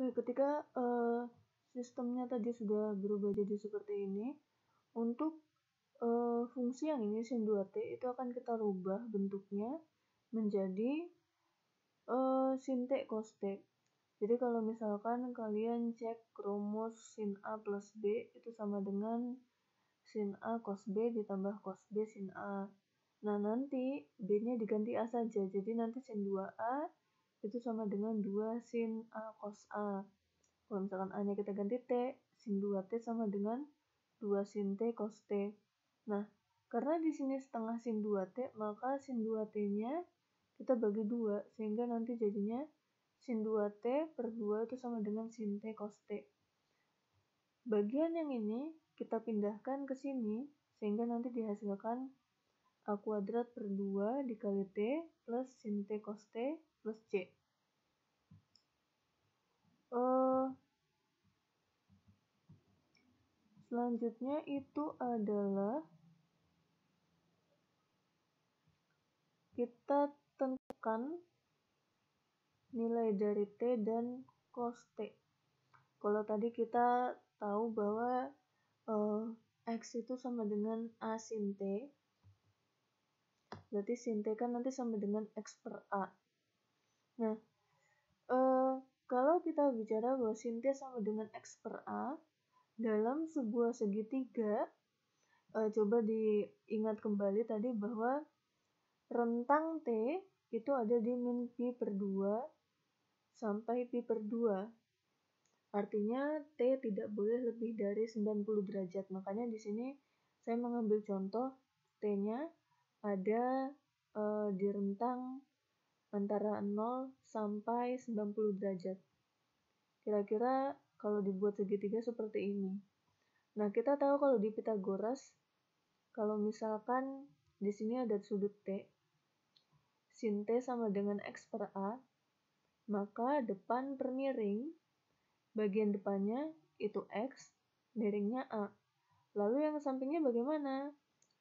Baik, ketika sistemnya tadi sudah berubah jadi seperti ini, untuk fungsi yang ini sin 2t itu akan kita rubah bentuknya menjadi sin t cos t. Jadi kalau misalkan kalian cek rumus sin A plus B itu sama dengan sin A cos B ditambah cos B sin A. Nah, nanti B-nya diganti A saja. Jadi nanti sin 2A itu sama dengan 2 sin A cos A. Kalau misalkan A-nya kita ganti T, sin 2T sama dengan 2 sin T cos T. Nah, karena di sini setengah sin 2T, maka sin 2T-nya kita bagi 2, sehingga nanti jadinya sin 2T per 2 itu sama dengan sin T cos T. Bagian yang ini kita pindahkan ke sini, sehingga nanti dihasilkan A kuadrat per 2 dikali T plus sin T cos T plus C. Selanjutnya itu adalah kita tentukan nilai dari T dan cos T. Kalau tadi kita tahu bahwa X itu sama dengan A sin T, berarti sin T kan nanti sama dengan X per A. Nah, kalau kita bicara bahwa sin T sama dengan X per A, dalam sebuah segitiga, coba diingat kembali tadi bahwa rentang T itu ada di min pi per 2 sampai pi per 2. Artinya T tidak boleh lebih dari 90 derajat. Makanya di sini saya mengambil contoh T-nya ada di rentang antara 0 sampai 90 derajat. Kira-kira kalau dibuat segitiga seperti ini. Nah, kita tahu kalau di Pitagoras, kalau misalkan di sini ada sudut T, sin T sama dengan X per A, maka depan per miring, bagian depannya itu X, miringnya A. Lalu yang sampingnya bagaimana?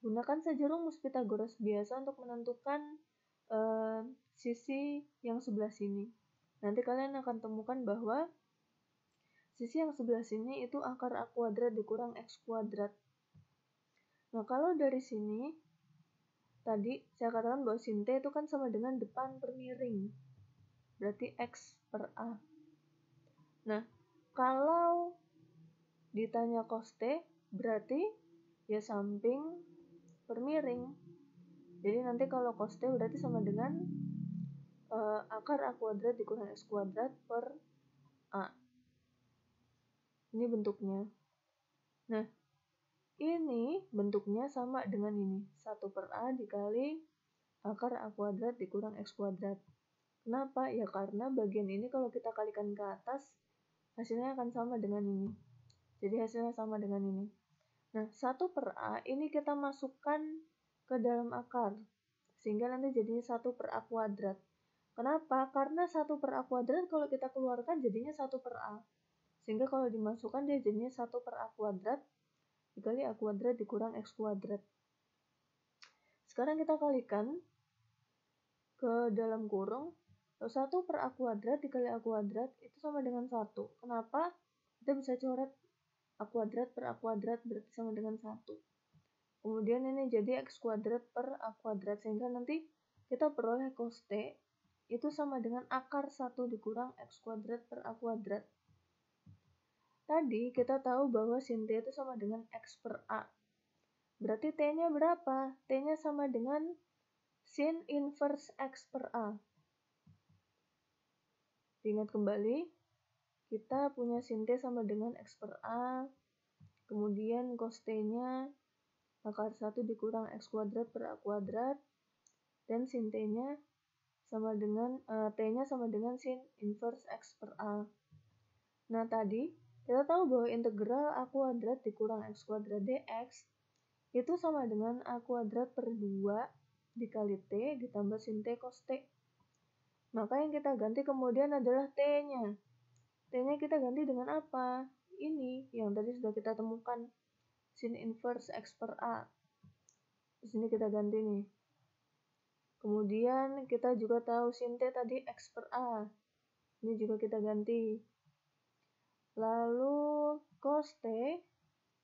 Gunakan saja rumus Pitagoras biasa untuk menentukan sisi yang sebelah sini. Nanti kalian akan temukan bahwa sisi yang sebelah sini itu akar A kuadrat dikurang X kuadrat. Nah, kalau dari sini, tadi saya katakan bahwa sin T itu kan sama dengan depan per miring. Berarti X per A. Nah, kalau ditanya cos T, berarti ya samping per miring. Jadi nanti kalau cos T berarti sama dengan akar A kuadrat dikurang X kuadrat per A. Ini bentuknya. Nah, ini bentuknya sama dengan ini. 1 per A dikali akar A kuadrat dikurang X kuadrat. Kenapa? Ya karena bagian ini kalau kita kalikan ke atas, hasilnya akan sama dengan ini. Jadi hasilnya sama dengan ini. Nah, 1 per A ini kita masukkan ke dalam akar. Sehingga nanti jadinya 1 per A kuadrat. Kenapa? Karena 1 per A kuadrat kalau kita keluarkan jadinya 1 per A. Sehingga kalau dimasukkan dia jadinya 1 per A kuadrat dikali A kuadrat dikurang X kuadrat. Sekarang kita kalikan ke dalam kurung. 1 per A kuadrat dikali A kuadrat itu sama dengan 1. Kenapa? Kita bisa coret A kuadrat per A kuadrat berarti sama dengan 1. Kemudian ini jadi X kuadrat per A kuadrat. Sehingga nanti kita peroleh cos T itu sama dengan akar 1 dikurang X kuadrat per A kuadrat. Tadi kita tahu bahwa sin T itu sama dengan X per A. Berarti T-nya berapa? T-nya sama dengan sin inverse X per A. Ingat kembali, kita punya sin T sama dengan X per A. Kemudian cos T-nya akar 1 dikurang X kuadrat per A kuadrat. Dan sin T-nya sama dengan T-nya sama dengan sin inverse X per A. Nah, tadi kita tahu bahwa integral A kuadrat dikurang X kuadrat dx itu sama dengan A kuadrat per 2 dikali T ditambah sin T cos T. Maka yang kita ganti kemudian adalah T-nya. T-nya kita ganti dengan apa? Ini yang tadi sudah kita temukan. Sin inverse X per A. Di sini kita ganti nih. Kemudian kita juga tahu sin T tadi X per A. Ini juga kita ganti. Lalu cos T,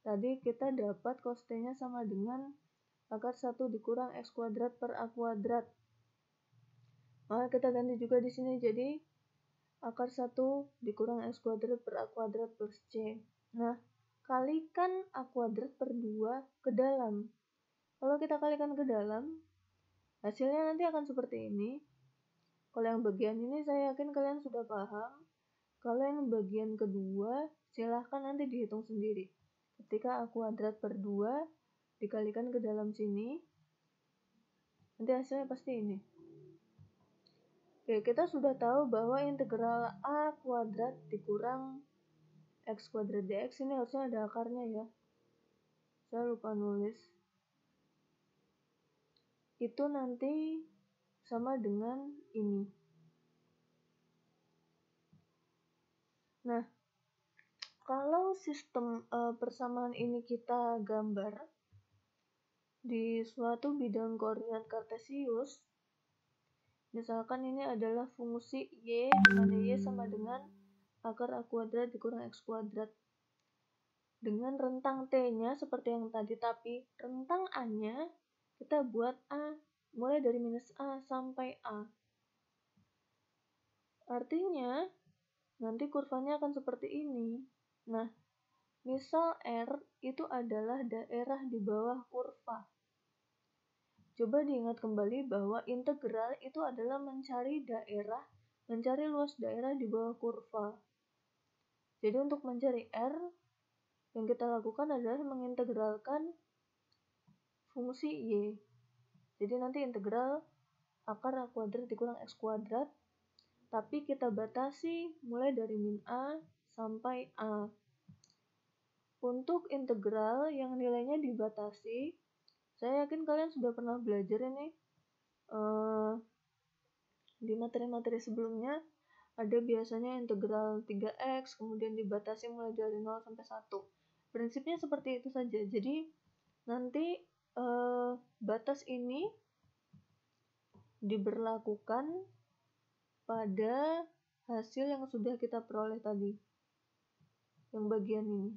tadi kita dapat cos T-nya sama dengan akar 1 dikurang X kuadrat per A kuadrat. Maka kita ganti juga di sini jadi akar 1 dikurang X kuadrat per A kuadrat plus C. Nah, kalikan A kuadrat per 2 ke dalam. Kalau kita kalikan ke dalam, hasilnya nanti akan seperti ini. Kalau yang bagian ini saya yakin kalian sudah paham. Kalau yang bagian kedua, silahkan nanti dihitung sendiri. Ketika A kuadrat per 2 dikalikan ke dalam sini, nanti hasilnya pasti ini. Oke, kita sudah tahu bahwa integral A kuadrat dikurang X kuadrat dx ini harusnya ada akarnya ya. Saya lupa nulis. Itu nanti sama dengan ini. Nah, kalau sistem persamaan ini kita gambar di suatu bidang koordinat kartesius, misalkan ini adalah fungsi y, di mana y sama dengan akar A kuadrat dikurang X kuadrat. Dengan rentang t-nya seperti yang tadi, tapi rentang a-nya kita buat a mulai dari minus a sampai a. Artinya nanti kurvanya akan seperti ini. Nah, misal R itu adalah daerah di bawah kurva. Coba diingat kembali bahwa integral itu adalah mencari luas daerah di bawah kurva. Jadi untuk mencari R, yang kita lakukan adalah mengintegralkan fungsi y. Jadi nanti integral akar A kuadrat dikurang X kuadrat, tapi kita batasi mulai dari min A sampai A. Untuk integral yang nilainya dibatasi, saya yakin kalian sudah pernah belajar ini di materi-materi sebelumnya. Ada biasanya integral 3x, kemudian dibatasi mulai dari 0 sampai 1. Prinsipnya seperti itu saja. Jadi nanti batas ini diberlakukan pada hasil yang sudah kita peroleh tadi, yang bagian ini.